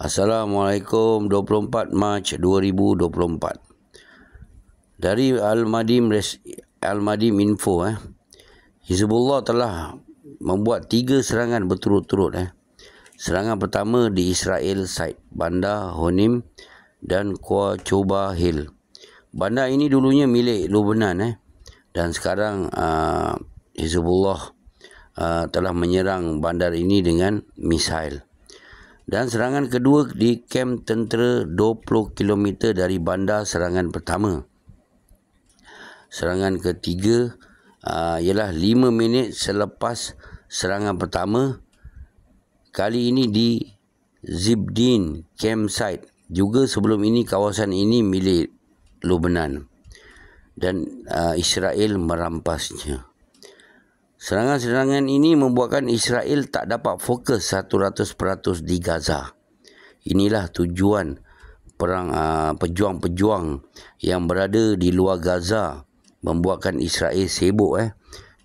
Assalamualaikum. 24 Mac 2024. Dari Al-Madim Info, Hizbullah telah membuat 3 serangan berturut-turut. Serangan pertama di Israel site Bandar Honim dan Qachoba Hill. Bandar ini dulunya milik Lebanon, dan sekarang Hizbullah telah menyerang bandar ini dengan misail. Dan serangan kedua di kamp tentera 20 km dari bandar serangan pertama. Serangan ketiga ialah 5 minit selepas serangan pertama. Kali ini di Zibdin campsite. Juga sebelum ini kawasan ini milik Lebanon, dan Israel merampasnya. Serangan-serangan ini membuatkan Israel tak dapat fokus 100% di Gaza. Inilah tujuan perang pejuang-pejuang yang berada di luar Gaza, membuatkan Israel sibuk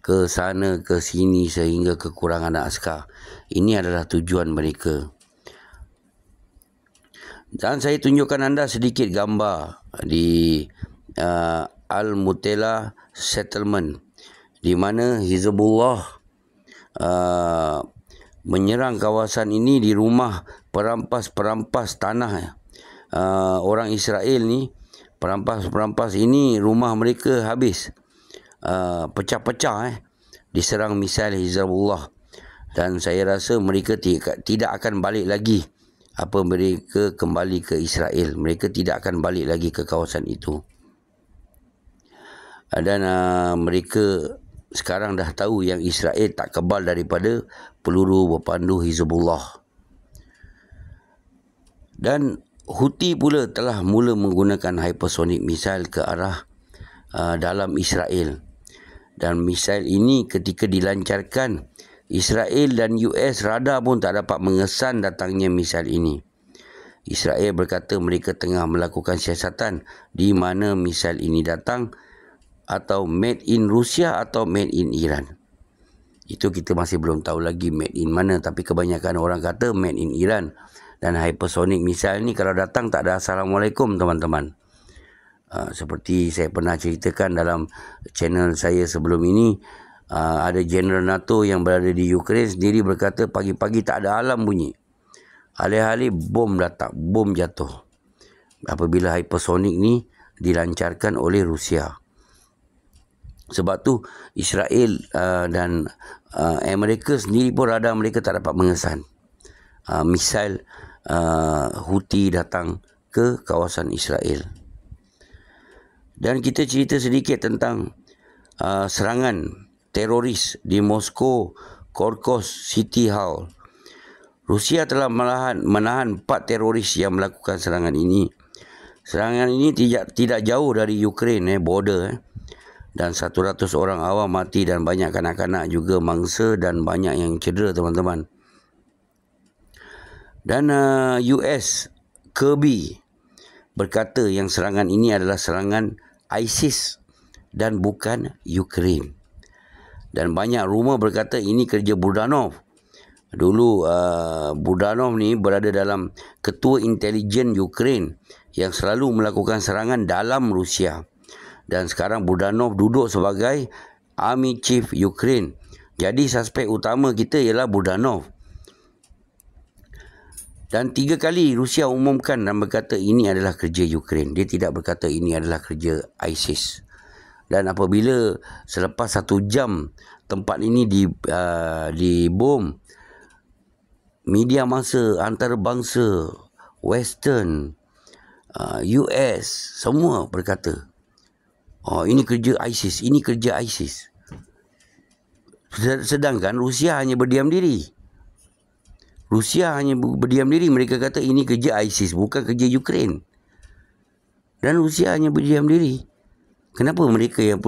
ke sana ke sini sehingga kekurangan askar. Ini adalah tujuan mereka. Dan saya tunjukkan anda sedikit gambar di Al-Mutela Settlement, di mana Hizbullah menyerang kawasan ini di rumah perampas-perampas tanah orang Israel ni. Perampas-perampas ini rumah mereka habis pecah-pecah diserang misail Hizbullah, dan saya rasa mereka tidak akan balik lagi. Mereka kembali ke Israel, mereka tidak akan balik lagi ke kawasan itu. Dan mereka sekarang dah tahu yang Israel tak kebal daripada peluru berpandu Hizbullah. Dan Houthi pula telah mula menggunakan hypersonic missile ke arah dalam Israel. Dan misail ini ketika dilancarkan, Israel dan US radar pun tak dapat mengesan datangnya misail ini. Israel berkata mereka tengah melakukan siasatan di mana misail ini datang, atau made in Rusia atau made in Iran. Itu kita masih belum tahu lagi made in mana, tapi kebanyakan orang kata made in Iran. Dan hypersonic missile ni kalau datang tak ada Assalamualaikum, teman-teman. Seperti saya pernah ceritakan dalam channel saya sebelum ini, ada General NATO yang berada di Ukraine sendiri berkata pagi-pagi tak ada alarm bunyi, alih-alih bom datang, bom jatuh apabila hypersonic ni dilancarkan oleh Rusia. Sebab tu Israel dan Amerika sendiri pun radar mereka tak dapat mengesan misail Houthi datang ke kawasan Israel. Dan kita cerita sedikit tentang serangan teroris di Moskow Korkos City Hall. Rusia telah menahan 4 teroris yang melakukan serangan ini. Serangan ini tidak jauh dari Ukraine, border. Dan 100 orang awam mati dan banyak kanak-kanak juga mangsa dan banyak yang cedera, teman-teman. Dan US Kirby berkata yang serangan ini adalah serangan ISIS dan bukan Ukraine. Dan banyak rumor berkata ini kerja Budanov. Dulu Budanov ni berada dalam ketua intelijen Ukraine yang selalu melakukan serangan dalam Rusia. Dan sekarang Budanov duduk sebagai Army Chief Ukraine. Jadi suspek utama kita ialah Budanov. Dan 3 kali Rusia umumkan dan berkata ini adalah kerja Ukraine. Dia tidak berkata ini adalah kerja ISIS. Dan apabila selepas 1 jam tempat ini dibom, media massa antarabangsa, Western, US, semua berkata, ini kerja ISIS, ini kerja ISIS. Sedangkan Rusia hanya berdiam diri. Mereka kata ini kerja ISIS, bukan kerja Ukraine. Dan Rusia hanya berdiam diri. Kenapa mereka yang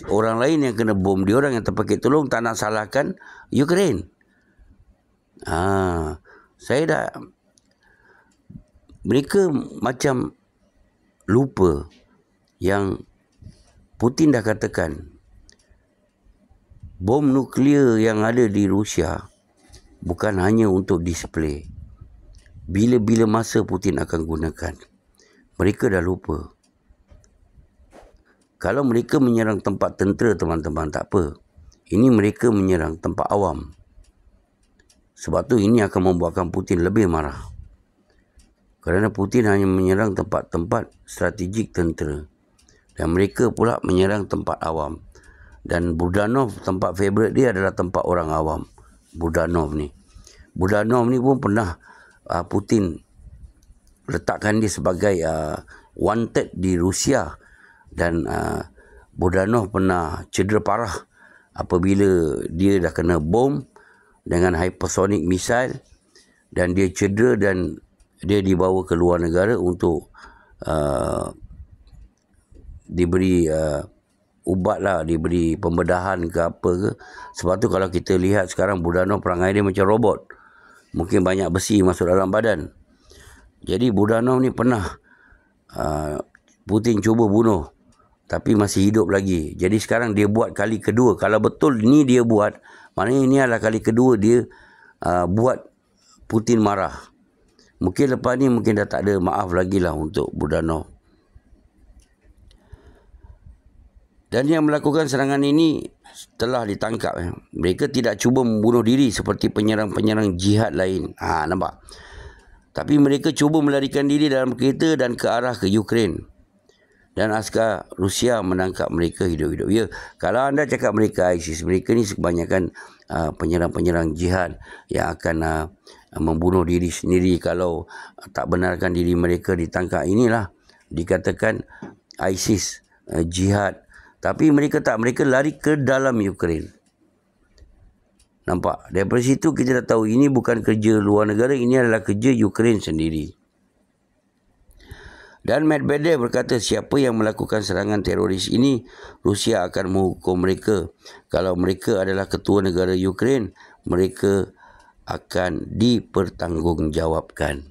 orang lain yang kena bom, diorang yang terpakai tolong, tak nak salahkan Ukraine? Mereka macam lupa yang Putin dah katakan bom nuklear yang ada di Rusia bukan hanya untuk display. bila-bila masa Putin akan gunakan. Mereka dah lupa. Kalau mereka menyerang tempat tentera, teman-teman, tak apa. Ini mereka menyerang tempat awam. Sebab tu ini akan membuatkan Putin lebih marah. Kerana Putin hanya menyerang tempat-tempat strategik tentera. Dan mereka pula menyerang tempat awam. Dan Budanov, tempat favourite dia adalah tempat orang awam. Budanov ni pun pernah Putin letakkan dia sebagai wanted di Rusia. Dan Budanov pernah cedera parah apabila dia dah kena bom dengan hypersonic missile, dan dia cedera dan dia dibawa ke luar negara untuk diberi ubat lah, diberi pembedahan ke apa ke. Sebab tu kalau kita lihat sekarang Budanov perangai dia macam robot. Mungkin banyak besi masuk dalam badan. Jadi Budanov ni pernah Putin cuba bunuh, tapi masih hidup lagi. Jadi sekarang dia buat kali kedua. Kalau betul ni dia buat, maknanya ini adalah kali kedua dia buat Putin marah. Mungkin lepas ni mungkin dah tak ada maaf lagi lah untuk Budanov. Dan yang melakukan serangan ini telah ditangkap. Mereka tidak cuba membunuh diri seperti penyerang-penyerang jihad lain. Nampak? Tapi mereka cuba melarikan diri dalam kereta dan ke arah ke Ukraine. Dan askar Rusia menangkap mereka hidup-hidup. Ya, kalau anda cakap mereka ISIS, mereka ni kebanyakan penyerang-penyerang jihad yang akan membunuh diri sendiri kalau tak benarkan diri mereka ditangkap. Inilah dikatakan ISIS, jihad. Tapi mereka tak, mereka lari ke dalam Ukraine. Nampak? Daripada situ kita dah tahu ini bukan kerja luar negara, ini adalah kerja Ukraine sendiri. Dan Medvedev berkata siapa yang melakukan serangan teroris ini, Rusia akan menghukum mereka. Kalau mereka adalah ketua negara Ukraine, mereka akan dipertanggungjawabkan.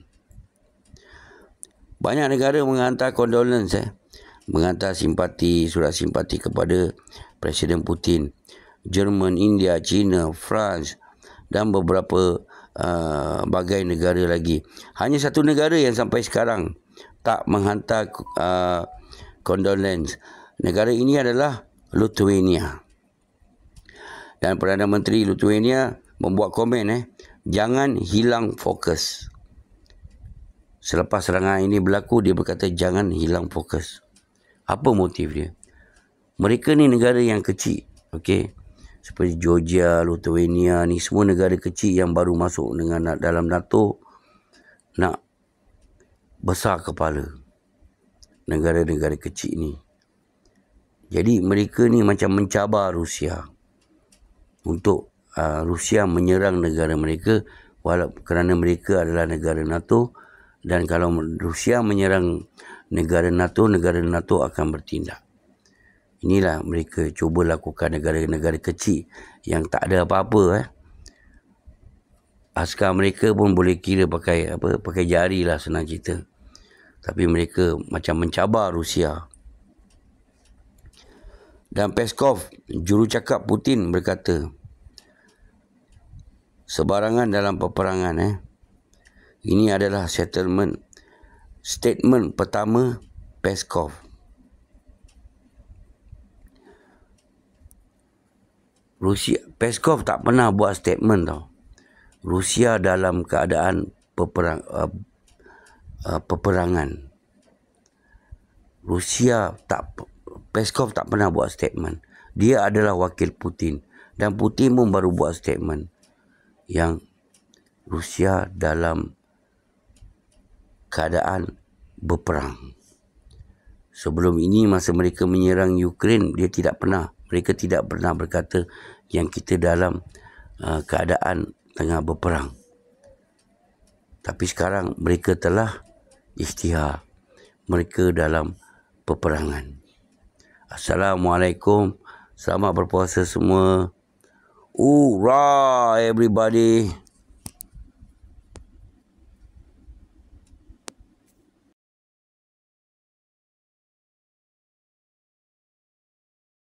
Banyak negara menghantar condolence, menghantar simpati, surat simpati kepada Presiden Putin. Jerman, India, China, France dan beberapa bagai negara lagi. Hanya satu negara yang sampai sekarang tak menghantar condolence. Negara ini adalah Lithuania. Dan Perdana Menteri Lithuania membuat komen, jangan hilang fokus. Selepas serangan ini berlaku, dia berkata jangan hilang fokus. Apa motif dia? Mereka ni negara yang kecil, okey. Seperti Georgia, Lithuania ni semua negara kecil yang baru masuk dengan dalam NATO, nak besar kepala negara-negara kecil ni. Jadi mereka ni macam mencabar Rusia untuk Rusia menyerang negara mereka kerana mereka adalah negara NATO, dan kalau Rusia menyerang negara NATO akan bertindak. Inilah mereka cuba lakukan negara-negara kecil yang tak ada apa-apa. Askar mereka pun boleh kira pakai jari lah, senang cerita. Tapi mereka macam mencabar Rusia. Dan Peskov, jurucakap Putin, berkata sebarangan dalam peperangan. Ini adalah statement pertama Peskov. Peskov tak pernah buat statement tau. Rusia dalam keadaan peperangan. Peskov tak pernah buat statement. Dia adalah wakil Putin. Dan Putin pun baru buat statement yang Rusia dalam keadaan berperang. Sebelum ini, masa mereka menyerang Ukraine, mereka tidak pernah berkata yang kita dalam keadaan tengah berperang. Tapi sekarang mereka telah isytihar mereka dalam peperangan. Assalamualaikum. Selamat berpuasa semua. Hurrah everybody.